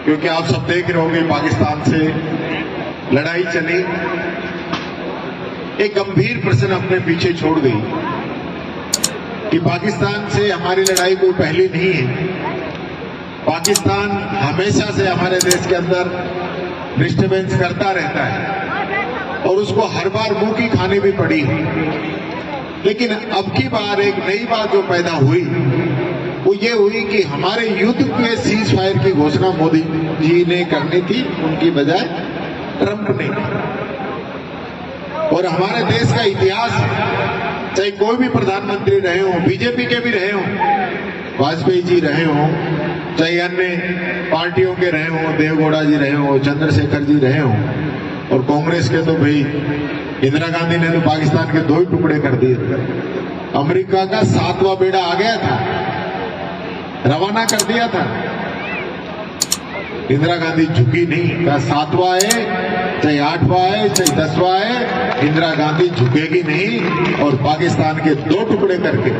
क्योंकि आप सब देख रहे होंगे पाकिस्तान से लड़ाई चली, एक गंभीर प्रश्न अपने पीछे छोड़ गई कि पाकिस्तान से हमारी लड़ाई कोई पहली नहीं है। पाकिस्तान हमेशा से हमारे देश के अंदर डिस्टर्बेंस करता रहता है और उसको हर बार मुंह की खानी भी पड़ी है। लेकिन अब की बार एक नई बात जो पैदा हुई वो ये हुई कि हमारे युद्ध के सीज फायर की घोषणा मोदी जी ने करनी थी, उनकी बजाय ट्रंप ने। और हमारे देश का इतिहास, चाहे कोई भी प्रधानमंत्री रहे हो, बीजेपी के भी रहे हो, वाजपेयी जी रहे हो, चाहे अन्य पार्टियों के रहे हो, देवगौड़ा जी रहे हो, चंद्रशेखर जी रहे हो, और कांग्रेस के तो भाई इंदिरा गांधी ने तो पाकिस्तान के 2 ही टुकड़े कर दिए थे। अमेरिका का 7वां बेड़ा आ गया था, रवाना कर दिया था। इंदिरा गांधी झुकी नहीं, कहा 7वां है, चाहे 8वां है, चाहे 10वां है, इंदिरा गांधी झुकेगी नहीं। और पाकिस्तान के 2 टुकड़े करके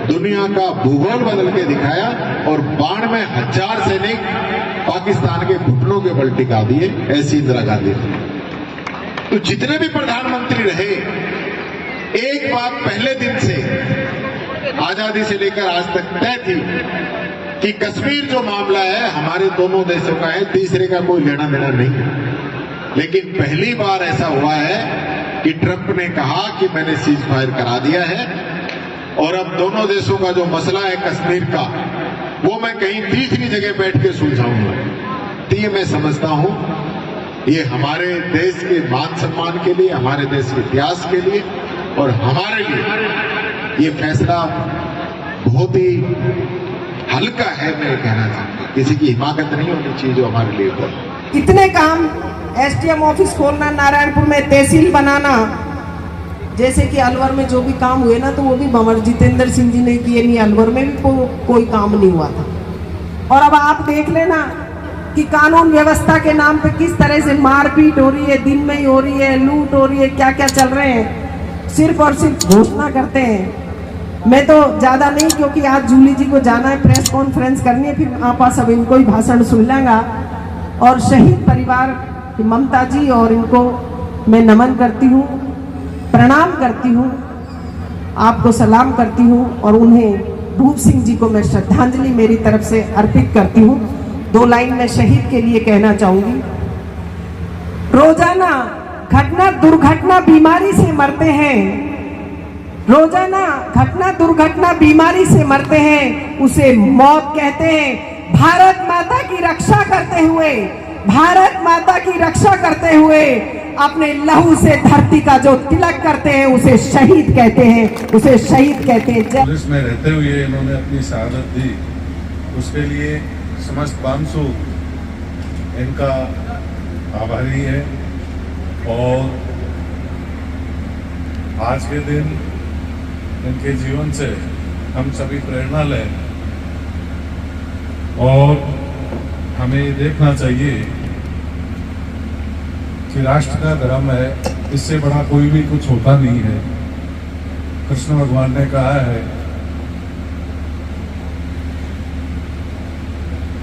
दुनिया का भूगोल बदल के दिखाया और 92,000 सैनिक पाकिस्तान के घुटनों के बल टिका दिए। ऐसी इंदिरा गांधी थी। तो जितने भी प्रधानमंत्री रहे, एक बात पहले दिन से आजादी से लेकर आज तक तय थी कि कश्मीर जो मामला है हमारे दोनों देशों का है, तीसरे का कोई लेना देना नहीं। लेकिन पहली बार ऐसा हुआ है कि ट्रंप ने कहा कि मैंने सीज फायर करा दिया है और अब दोनों देशों का जो मसला है कश्मीर का, वो मैं कहीं तीसरी जगह बैठ के सुलझाऊंगा। तो ये मैं समझता हूं ये हमारे देश के मान सम्मान के लिए, हमारे देश के इतिहास के लिए और हमारे लिए ये फैसला बहुत ही हल्का है। मैं कहना चाहता हूं किसी की हिमाकत नहीं होनी चाहिए जो हमारे लिए कर। कितने काम, एसडीएम ऑफिस खोलना, नारायणपुर में तहसील बनाना, जैसे कि अलवर में जो भी काम हुए ना, तो वो भी भंवर जितेंद्र सिंह जी ने किए, नहीं अलवर में भी कोई काम नहीं हुआ था। और अब आप देख लेना कि कानून व्यवस्था के नाम पे किस तरह से मारपीट हो रही है, दिन में ही हो रही है, लूट हो रही है, क्या क्या चल रहे हैं। सिर्फ और सिर्फ घोषणा करते हैं। मैं तो ज्यादा नहीं, क्योंकि आज जूली जी को जाना है, प्रेस कॉन्फ्रेंस करनी है, फिर आपा सब इनको ही भाषण सुन लेंगा। और शहीद परिवार की ममता जी और इनको मैं नमन करती हूँ, प्रणाम करती हूँ, आपको सलाम करती हूँ और उन्हें भूप सिंह जी को मैं श्रद्धांजलि मेरी तरफ से अर्पित करती हूँ। 2 लाइन में शहीद के लिए कहना चाहूंगी। रोजाना घटना दुर्घटना बीमारी से मरते हैं, रोजाना घटना दुर्घटना बीमारी से मरते हैं, उसे मौत कहते हैं। भारत माता की रक्षा करते हुए, भारत माता की रक्षा करते हुए अपने लहू से धरती का जो तिलक करते हैं उसे शहीद कहते हैं, उसे शहीद कहते हैं। पुलिस में रहते हुए इन्होंने अपनी शहादत दी, उसके लिए समस्त 500 इनका आभारी है। और आज के दिन इनके जीवन से हम सभी प्रेरणा लें और हमें ये देखना चाहिए कि राष्ट्र का धर्म है, इससे बड़ा कोई भी कुछ होता नहीं है। कृष्ण भगवान ने कहा है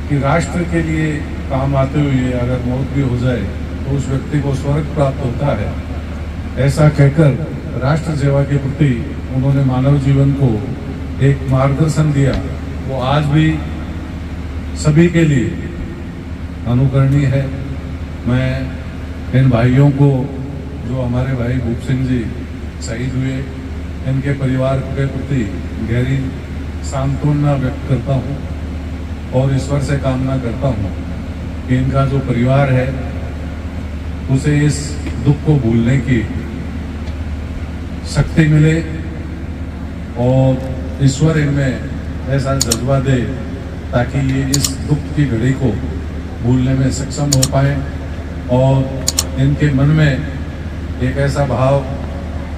कि राष्ट्र के लिए काम आते हुए अगर मौत भी हो जाए तो उस व्यक्ति को स्वर्ग प्राप्त होता है। ऐसा कहकर राष्ट्र सेवा के प्रति उन्होंने मानव जीवन को एक मार्गदर्शन दिया, वो आज भी सभी के लिए अनुकरणीय है। मैं इन भाइयों को, जो हमारे भाई भूप सिंह जी शहीद हुए, इनके परिवार के प्रति गहरी सांत्वना व्यक्त करता हूँ और ईश्वर से कामना करता हूँ कि इनका जो परिवार है उसे इस दुख को भूलने की शक्ति मिले और ईश्वर इनमें ऐसा जज्बा दे ताकि ये इस दुख की घड़ी को भूलने में सक्षम हो पाए और इनके मन में एक ऐसा भाव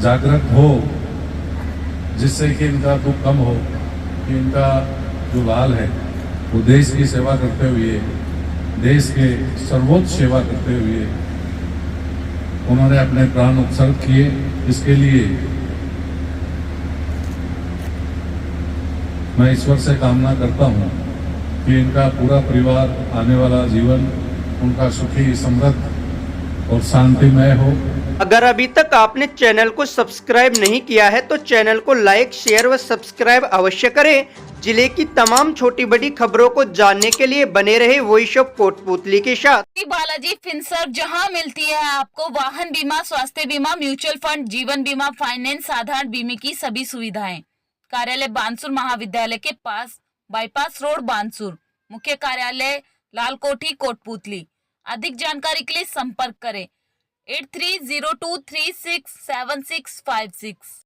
जागृत हो जिससे कि इनका दुख कम हो, कि इनका जो लाल है वो देश की सेवा करते हुए, देश के सर्वोच्च सेवा करते हुए उन्होंने अपने प्राण उत्सर्ग किए। इसके लिए मैं ईश्वर से कामना करता हूँ कि इनका पूरा परिवार, आने वाला जीवन उनका सुखी, समृद्ध और शांतिमय हो। अगर अभी तक आपने चैनल को सब्सक्राइब नहीं किया है तो चैनल को लाइक, शेयर व सब्सक्राइब अवश्य करें। जिले की तमाम छोटी बड़ी खबरों को जानने के लिए बने रहे वॉइस ऑफ कोटपुतली के साथ। बालाजी फिनसर्व, जहां मिलती है आपको वाहन बीमा, स्वास्थ्य बीमा, म्यूचुअल फंड, जीवन बीमा, फाइनेंस, साधारण बीमे की सभी सुविधाएं। कार्यालय बानसूर महाविद्यालय के पास, बाईपास रोड, बानसूर। मुख्य कार्यालय लालकोठी, कोटपुतली। अधिक जानकारी के लिए संपर्क करें 8302367656।